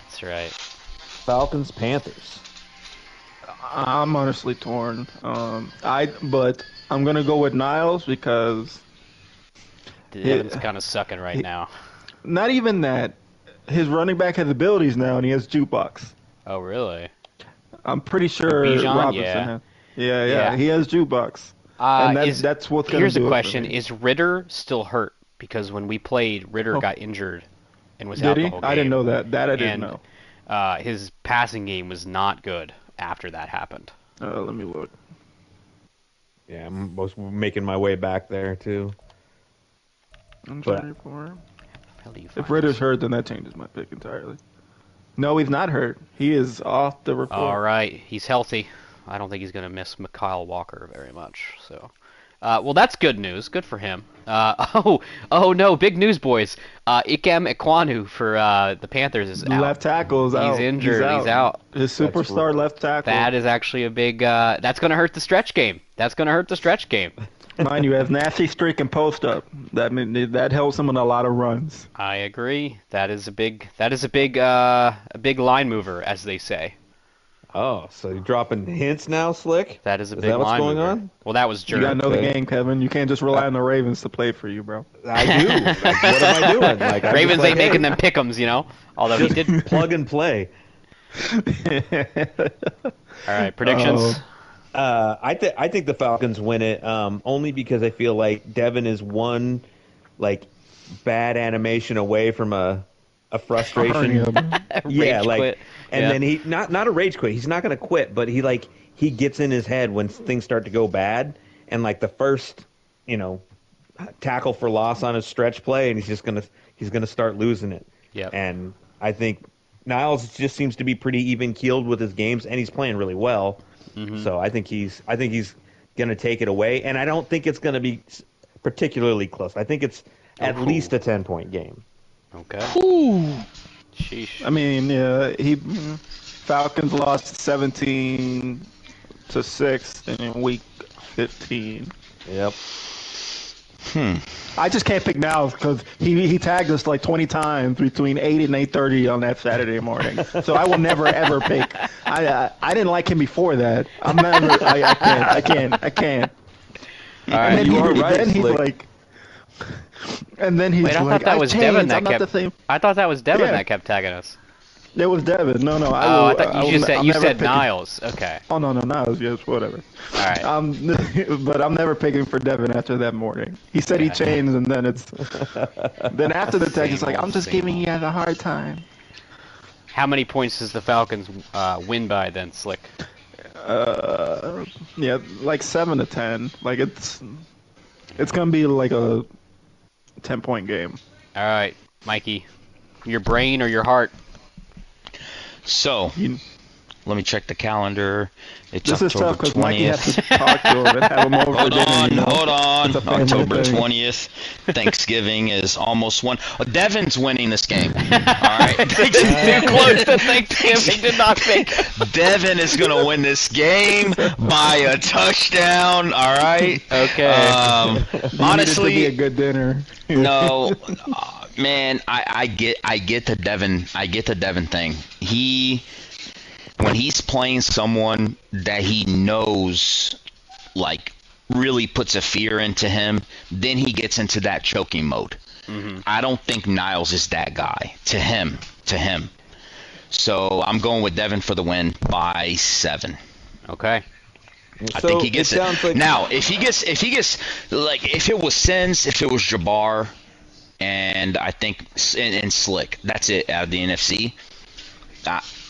That's right. Falcons Panthers. I'm honestly torn. But I'm gonna go with Niles because Devin's kind of sucking right now. not even that. His running back has abilities now, and he has jukebox. Oh, really? I'm pretty sure Bijan? Robinson. Yeah. Yeah, he has jukebox. Uh, And that's what's gonna Here's do a it for question: me. Is Ritter still hurt? Because when we played, Ritter Oh. got injured and was out Did the he? whole game. I didn't know that. That I didn't And, know. His passing game was not good after that happened. Let me look. Yeah, I'm making my way back there too. I'm But- sorry for him. How do you If find Ritter's this? hurt, then that changes my pick entirely. No, he's not hurt. He is off the report. All right, he's healthy. I don't think he's going to miss Kyle Walker very much. So, well, that's good news. Good for him. Oh no, big news, boys. Ikem Ekwonu for the Panthers is out. Left tackle is He's out. injured. He's out. His superstar left tackle. That is actually a big. That's going to hurt the stretch game. That's going to hurt the stretch game. Mind you, has nasty streak and post up. That helps him in a lot of runs. I agree. That is a big. That is a big line mover, as they say. Oh, so you're dropping hints now, Slick? That is a Is big that what's line going mover. on? Well, that was You Jerk. gotta know the Okay. game, Kevin. You can't just rely on the Ravens to play for you, bro. I do. Like, what am I doing? Like, I'm Ravens just like, ain't making hey, them pick'ems, Although he did. plug and play. All right, predictions. I think the Falcons win it, only because I feel like Devin is one bad animation away from a frustration. Yeah, Rage like, quit. and Yeah. then he not a rage quit. He's not going to quit, but he gets in his head when things start to go bad, and like the first, tackle for loss on his stretch play, and he's gonna start losing it. Yep. And I think Niles just seems to be pretty even keeled with his games, and he's playing really well. Mm-hmm. So I think he's going to take it away, and I don't think it's going to be particularly close. I think it's at least a 10-point game. Okay. Sheesh. I mean, Falcons lost 17-6 in week 15. Yep. I just can't pick Niles because he tagged us like 20 times between 8 and 8:30 on that Saturday morning. So I will never ever pick. I didn't like him before that. I'm never. I can't. All right. you are right, Then he's Slick. like. And then he's Wait, I like, thought that "I've was changed. Devin that I'm not kept. the same." I thought that was Devin Yeah. that kept tagging us. It was Devin. No. Oh, I thought you just said I'm you never said picking- Niles. Okay. Oh no, Niles. Yes, whatever. All right. But I'm never picking for Devin after that morning. He said he Yeah. changed, and then then after the text, it's Same like, old, I'm just same giving old. you guys a hard time. How many points does the Falcons win by then, Slick? Yeah, like 7 to 10. Like it's gonna be like a 10-point game. All right, Mikey. Your brain or your heart? So, You- Let me check the calendar. It's This is tough October because Mikey has 20th. to talk to him and have him over for Hold dinner. on, you know? hold on. It's a family October thing. 20th. Thanksgiving is almost won. Oh, Devin's winning this game. All right. Too close to Thanksgiving to not think. Devin is going to win this game by a touchdown. All right. Okay. You need it to be Honestly, a good dinner. no, man. I get the Devin thing. When he's playing someone that he knows, like, really puts a fear into him, then he gets into that choking mode. Mm-hmm. I don't think Niles is that guy. To him. So I'm going with Devin for the win by 7. Okay. I think he gets it. Sounds like Now, if he gets, like, if it was Sens, if it was Jabbar, and I think and Slick, that's it out of the NFC.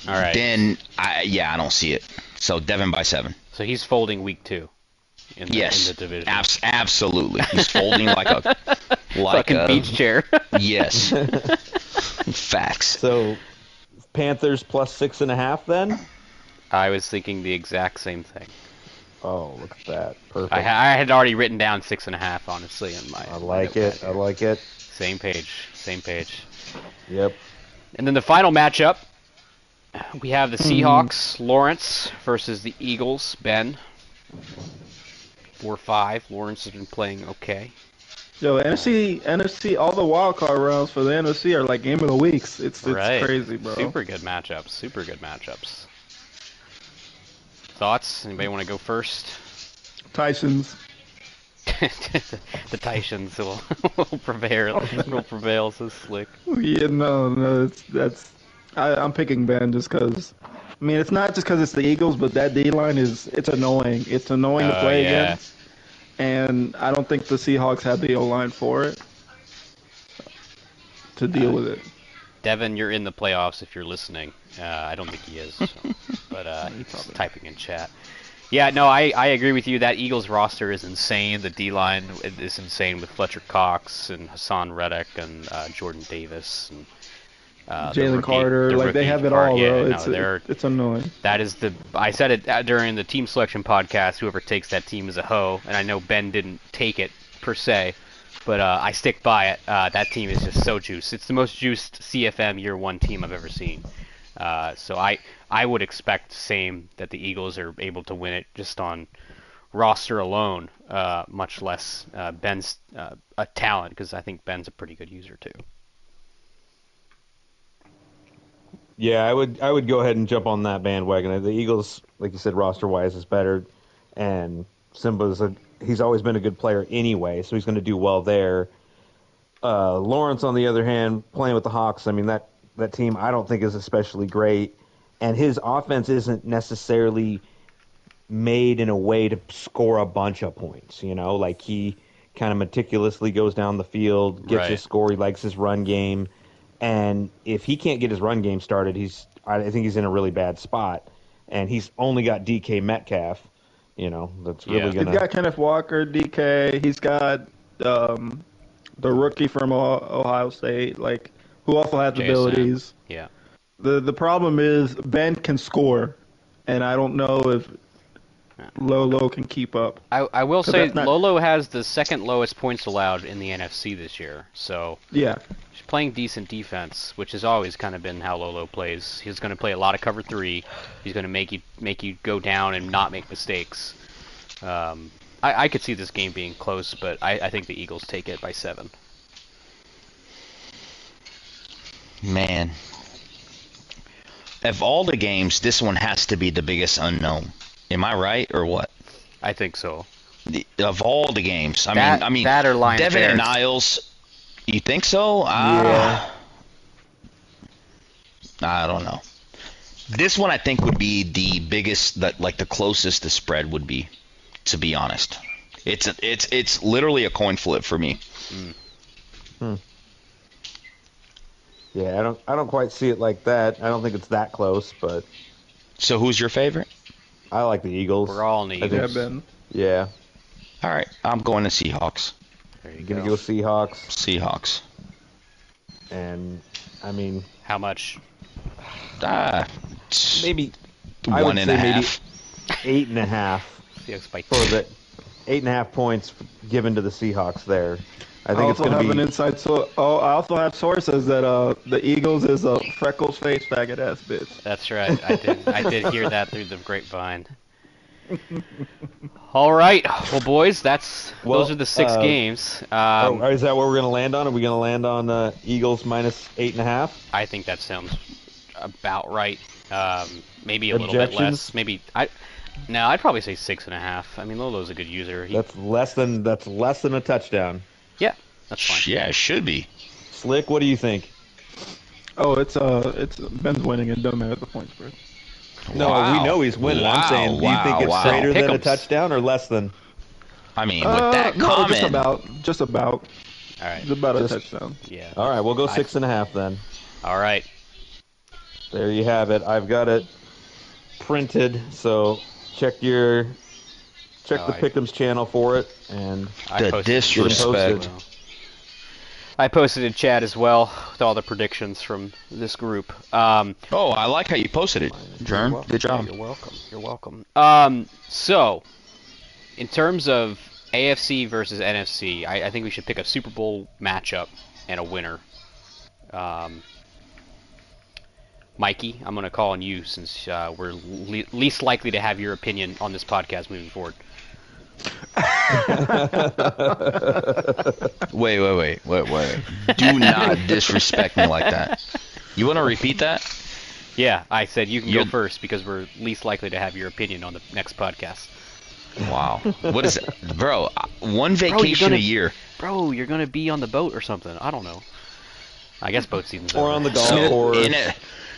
All right. Then I don't see it. So Devin by 7. So he's folding week 2 in the, Yes, in the division. absolutely. He's folding like a Fucking beach chair. Yes. Facts. So Panthers plus 6.5 then? I was thinking the exact same thing. Oh, look at that. Perfect. I had already written down 6.5, honestly, in my. I like it. I like it. Same page. Yep. And then the final matchup, we have the Seahawks, Lawrence versus the Eagles, Ben. 4-5. Lawrence has been playing okay. Yo, NFC, all the wild card rounds for the NFC are like game of the weeks. It's Right. crazy, bro. Super good matchups. Thoughts? Anybody want to go first? Tyson's. The Titans will prevail, so Slick. Yeah, no, I'm picking Ben just because. I mean, it's not just because it's the Eagles, but that D line it's annoying. It's annoying to play Yeah. against, and I don't think the Seahawks have the O line for it to deal with it. Devin, you're in the playoffs if you're listening. I don't think he is, so, but he's typing in chat. Yeah, no, I agree with you. That Eagles roster is insane. The D-line is insane with Fletcher Cox and Hassan Reddick and Jordan Davis and Jalen Carter, like they have it all, bro. It's annoying. That is I said it during the team selection podcast. Whoever takes that team is a hoe, and I know Ben didn't take it per se, but I stick by it. That team is just so juiced. It's the most juiced CFM Year 1 team I've ever seen. So I would expect the same, that the Eagles are able to win it just on roster alone, much less Ben's a talent, because I think Ben's a pretty good user too. Yeah, I would go ahead and jump on that bandwagon. The Eagles, like you said, roster-wise is better, and he's always been a good player anyway, so he's going to do well there. Lawrence, on the other hand, playing with the Hawks, I mean, that team I don't think is especially great, and his offense isn't necessarily made in a way to score a bunch of points, like he kind of meticulously goes down the field, gets his score, he likes his run game, and if he can't get his run game started, I think he's in a really bad spot, and he's only got DK Metcalf, that's really going to... He's got Kenneth Walker, DK, he's got the rookie from Ohio State, like, who also has abilities. Yeah. The problem is Ben can score, and I don't know if Lolo can keep up. I will say Lolo has the second lowest points allowed in the NFC this year, so yeah, he's playing decent defense, which has always kind of been how Lolo plays. He's going to play a lot of cover 3. He's going to make you go down and not make mistakes. I could see this game being close, but I think the Eagles take it by 7. Man, of all the games, this one has to be the biggest unknown. Am I right or what? I think so. Of all the games, I mean, that or Lions Devin Bears. and Niles. You think so? Yeah. I don't know. This one I think would be the biggest, the closest the spread would be. To be honest, it's literally a coin flip for me. Yeah, I don't quite see it like that. I don't think it's that close, but So who's your favorite? I like the Eagles. We're all in the Eagles. Yeah, Ben. Yeah. All right, I'm going to Seahawks. There you Gonna go. go Seahawks, Seahawks. and I mean How much? Ah, maybe I would 1.5. say maybe 8.5 Seahawks by for the 8.5 points given to the Seahawks there. I think it's also going have to an be. inside I also have sources that the Eagles is a freckles face faggot ass bitch. That's right. I did hear that through the grapevine. All right. Well, boys, those are the 6 games. Is that what we're going to land on? Are we going to land on Eagles minus 8.5? I think that sounds about right. Maybe a little bit less. Objections? No, I'd probably say 6.5. I mean, Lolo's a good user. That's less than a touchdown. Yeah, that's fine. Yeah, it should be. Slick, what do you think? Oh, it's Ben's winning and doesn't matter the point spread. No, Wow. we know he's winning. I'm Wow, saying, do you think it's wow. greater than a Pick'ems. touchdown or less than? I mean, with that No, comment, just about. All right. It's about a Just- touchdown. Yeah. All right, we'll go 6.5 then. All right. There you have it. I've got it printed, so check the Pick'ems channel for it, and I the posted it. disrespect. I posted in chat as well with all the predictions from this group. Oh, I like how you posted it, Jern. Good job. You're welcome. You're welcome. So, in terms of AFC versus NFC, I think we should pick a Super Bowl matchup and a winner. Mikey, I'm going to call on you since we're least likely to have your opinion on this podcast moving forward. Wait. Do not disrespect me like that. You want to repeat that? Yeah, I said you can You're- go first because we're least likely to have your opinion on the next podcast. Wow. What is it? Bro, one vacation gonna- a year. Bro, you're going to be on the boat or something. I don't know. I guess boat season's or over. on the golf So, course.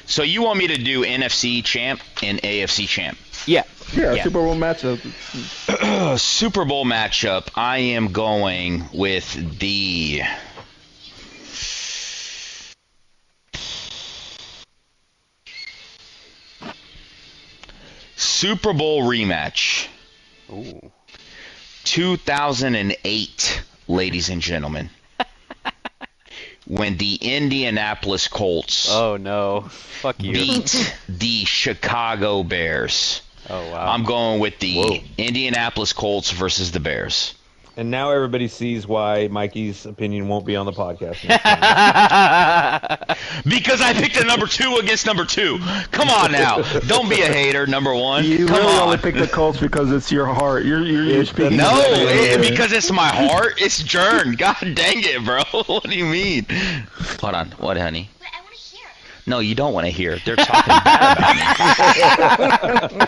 so you want me to do NFC champ and AFC champ? Yeah. Yeah, Yeah. Super Bowl matchup. Super Bowl matchup, I am going with the Super Bowl rematch. Ooh. 2008, ladies and gentlemen. When the Indianapolis Colts Oh no. Fuck you. beat the Chicago Bears. Oh wow. I'm going with the Whoa. Indianapolis Colts versus the Bears. And now everybody sees why Mikey's opinion won't be on the podcast next time. Because I picked a number 2 against number 2. Come on now. Don't be a hater, number 1. You Come really on. only picked the Colts because it's your heart. You're speaking. No, Yeah. because it's my heart. It's Jern. God dang it, bro. What do you mean? Hold on. What, honey? But I want to hear. No, you don't want to hear. They're talking bad about me.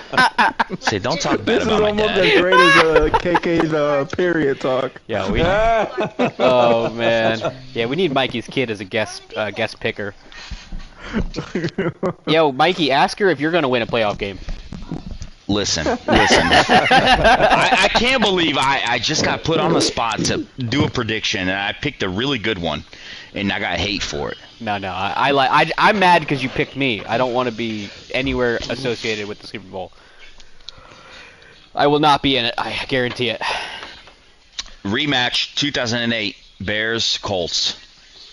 Say, don't talk bad This is about my almost dad. as great as KK's period talk. Yeah, we. Oh man. Yeah, we need Mikey's kid as a guest picker. Yo, Mikey, ask her if you're gonna win a playoff game. Listen. I can't believe I just got put on the spot to do a prediction, and I picked a really good one, and I got hate for it. No, I'm mad because you picked me. I don't want to be anywhere associated with the Super Bowl. I will not be in it. I guarantee it. Rematch 2008 Bears Colts.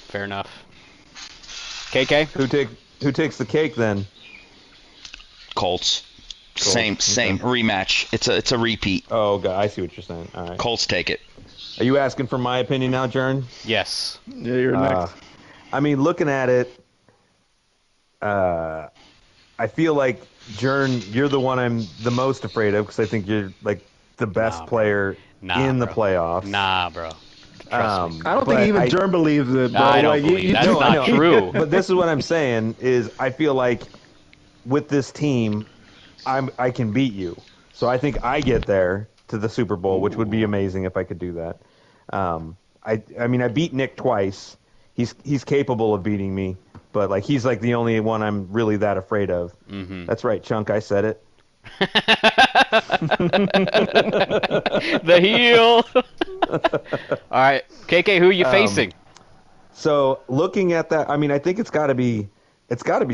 Fair enough. KK? Who takes the cake then? Colts. Same rematch. It's a repeat. Oh, God, I see what you're saying. All right. Colts take it. Are you asking for my opinion now, Jern? Yes. Yeah, you're next. I mean, looking at it, I feel like Jern, you're the one I'm the most afraid of because I think you're like the best Nah, bro. player in the bro. playoffs. Nah, bro. Trust me. I don't think even Jern believes it, bro. I don't Like, believe you that's do- I not know. true. But this is what I'm saying is I feel like with this team, I can beat you. So I think I get there to the Super Bowl, which would be amazing if I could do that. I mean I beat Nick twice. He's capable of beating me, but like he's like the only one I'm really that afraid of. Mm-hmm. That's right, Chunk. I said it. The heel. All right, KK, who are you facing? So looking at that, I mean, I think it's got to be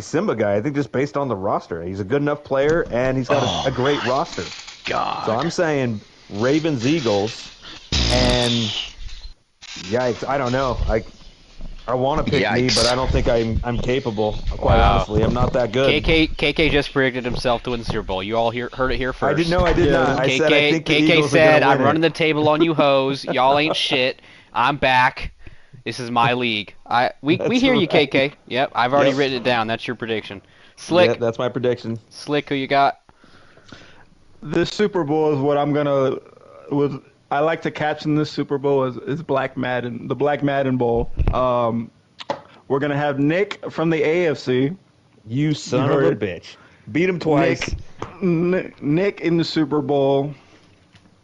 Simba guy. I think just based on the roster, he's a good enough player and he's got a great roster. God. So I'm saying Ravens Eagles, and yikes, I don't know. I want to pick me, Yikes. but I don't think I'm capable. Quite Wow. honestly, I'm not that good. KK just predicted himself to win the Super Bowl. You all heard it here first. I did not. I KK, said I think the KK Eagles said, are gonna "I'm win running it." the table on you hoes. Y'all ain't shit. I'm back. This is my league." We That's hear you, right. KK. Yep, I've already Yep. written it down. That's your prediction. Slick, Yeah, that's my prediction. Slick, who you got? This Super Bowl is what I'm gonna. I like to caption this Super Bowl as Black Madden, the Black Madden Bowl. We're gonna have Nick from the AFC. You son You of a heard bitch. Beat him twice. Nick in the Super Bowl,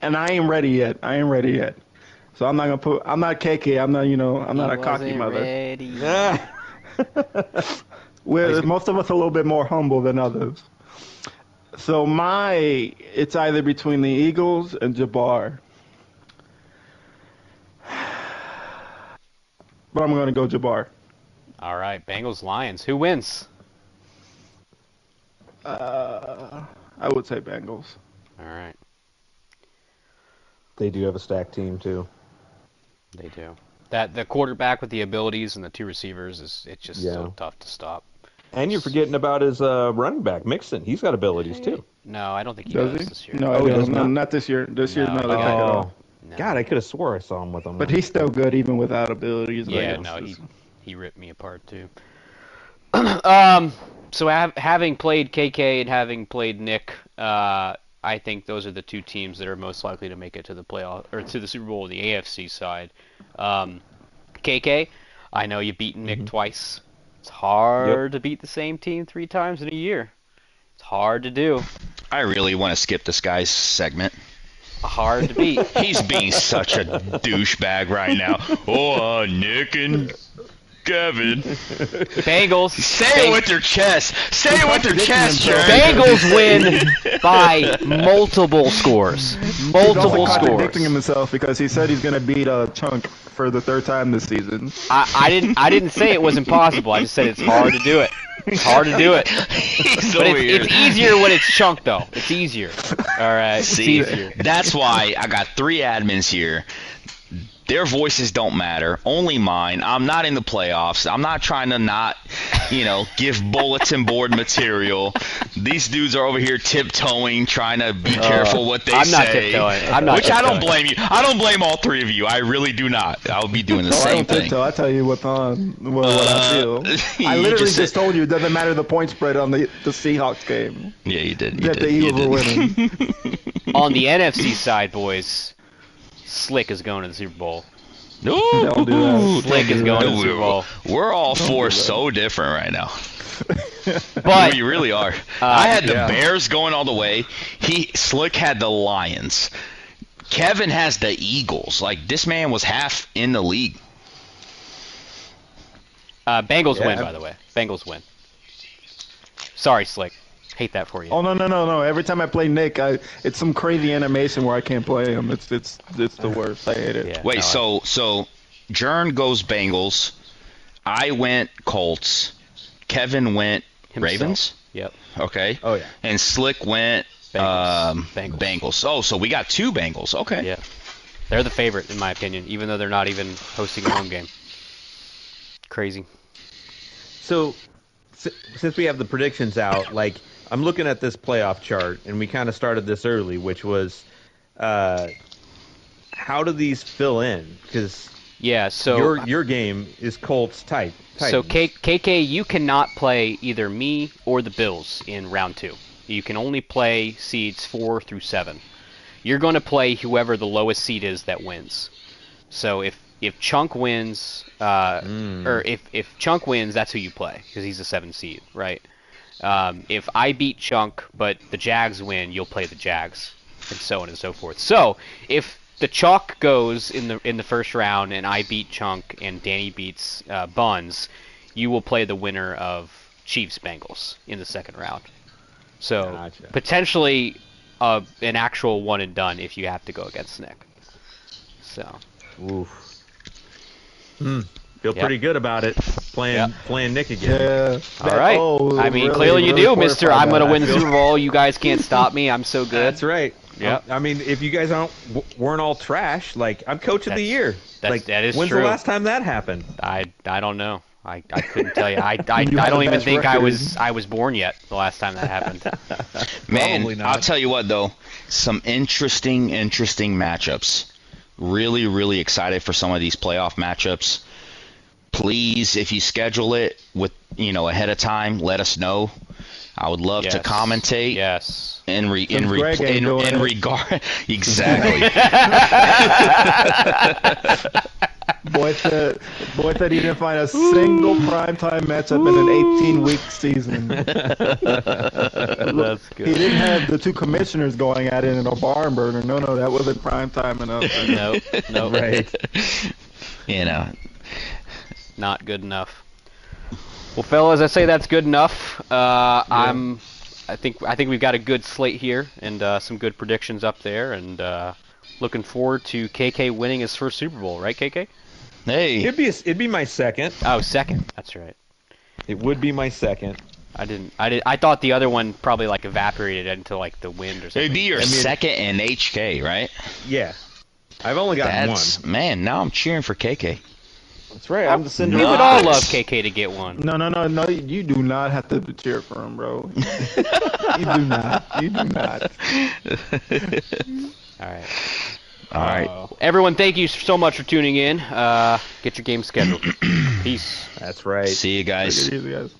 and I ain't ready yet. So I'm not gonna put. I'm not KK. I'm not. I'm not a cocky mother. Ah. Most of us are a little bit more humble than others. So it's either between the Eagles and Jabbar. But I'm gonna go Jabbar. All right, Bengals Lions. Who wins? I would say Bengals. All right, They do have a stacked team too. they do. That the quarterback with the abilities and the two receivers it's just Yeah. so tough to stop. And you're forgetting about his running back, Mixon. He's got abilities too. No, I don't think he Does does he? this year. No, Oh, he he does doesn't. not? Not this year. This year, No, no, he they take it got- off. No. God, I could have swore I saw him with him. But he's still good even without abilities. I Yeah, guess. no, he ripped me apart too. So having played KK and having played Nick, I think those are the two teams that are most likely to make it to the playoff or to the Super Bowl on the AFC side. KK, I know you've beaten Nick twice. It's hard to beat the same team 3 times in a year. It's hard to do. I really want to skip this guy's segment. Hard to beat. He's being such a douchebag right now. Oh, Nick and Kevin. Bengals. Say it with your chest. Say it with your chest, Jared. Bengals win by multiple scores. He's Multiple also scores. contradicting himself because he said he's gonna beat Chunk for the 3rd time this season. I didn't say it was impossible. I just said it's hard to do it. It's hard to do it. He's so But weird. it's easier when it's Chunk though. It's easier. All right. It's See, easier. that's why I got 3 admins here. Their voices don't matter, only mine. I'm not in the playoffs. I'm not trying to not, give bulletin board material. These dudes are over here tiptoeing, trying to be careful what they I'm say. not tiptoeing. I'm not Which I don't tiptoeing. blame you. I don't blame all 3 of you. I really do not. I'll be doing the No, I same don't think thing. so. I tell you what's on, what I feel. I you literally just just said- told you it doesn't matter the point spread on the Seahawks game. Yeah, you did. That the Eagles were winning. On the NFC side, boys, Slick is going to the Super Bowl. Don't do that. Slick is going to the We're- Super Bowl. We're all do 4 that. so different right now. But We really are. I had the yeah. Bears going all the way. Slick had the Lions. Kevin has the Eagles. Like, this man was half in the league. Bengals Yeah. win, by the way. Bengals win. Sorry, Slick. Hate that for you. Oh no! Every time I play Nick, it's some crazy animation where I can't play him. It's the worst. I hate it. Yeah. Wait, No, so Jern goes Bengals. I went Colts. Kevin went himself. Ravens. Yep. Okay. Oh yeah. And Slick went Bengals. Bengals. Oh, so we got 2 Bengals. Okay. Yeah. They're the favorite, in my opinion, even though they're not even hosting a home game. Crazy. So, since we have the predictions out, I'm looking at this playoff chart, and we kind of started this early, which was, how do these fill in? Because Yeah, so your game is Colts type. So KK, you cannot play either me or the Bills in round 2. You can only play seeds 4 through 7. You're going to play whoever the lowest seed is that wins. So if Chunk wins, or if Chunk wins, that's who you play because he's a 7 seed, right? If I beat Chunk but the Jags win, you'll play the Jags, and so on and so forth. So if the chalk goes in the first round and I beat Chunk and Danny beats Buns, you will play the winner of Chiefs Bengals in the second round. So Gotcha. potentially an actual one and done if you have to go against Nick. So Oof. Feel Yep. pretty good about it. Playing Nick again. Yeah. all right. I mean, clearly you do, Mister. I'm going to win the I feel- Super Bowl. You guys can't stop me. I'm so good. That's right. Yeah. I mean, if you guys weren't all trash, like I'm coach of the year. Like that is when's true. the last time that happened? I don't know. I couldn't tell you. I You had don't the even best think record. I was born yet the last time that happened. Man, Probably not. I'll tell you what though, some interesting matchups. Really, really excited for some of these playoff matchups. Please, if you schedule it with ahead of time, let us know. I would love to Yes. commentate. Yes. In Greg ain't doing it. regard, exactly. Boy said he didn't find a single primetime matchup in an 18-week season. That's He good. didn't have the two commissioners going at it in a barn burner. No, that wasn't primetime enough. Nope. Right. Not good enough. Well, fellas, I say that's good enough. I think we've got a good slate here and some good predictions up there, and looking forward to KK winning his first Super Bowl, right, KK? Hey, It'd be my second. Oh, second. That's right. It would be my second. I thought the other one probably like evaporated into like the wind or something. it'd be your second in HK, right? Yeah. I've only got That's one. man. Now I'm cheering for KK. That's right. I'm the We Cinderella. would all Nice. love KK to get one. No, you do not have to cheer for him, bro. You do not. All right. All right. Everyone, thank you so much for tuning in. Get your game scheduled. Peace. That's right. See you guys. Take it easy, guys.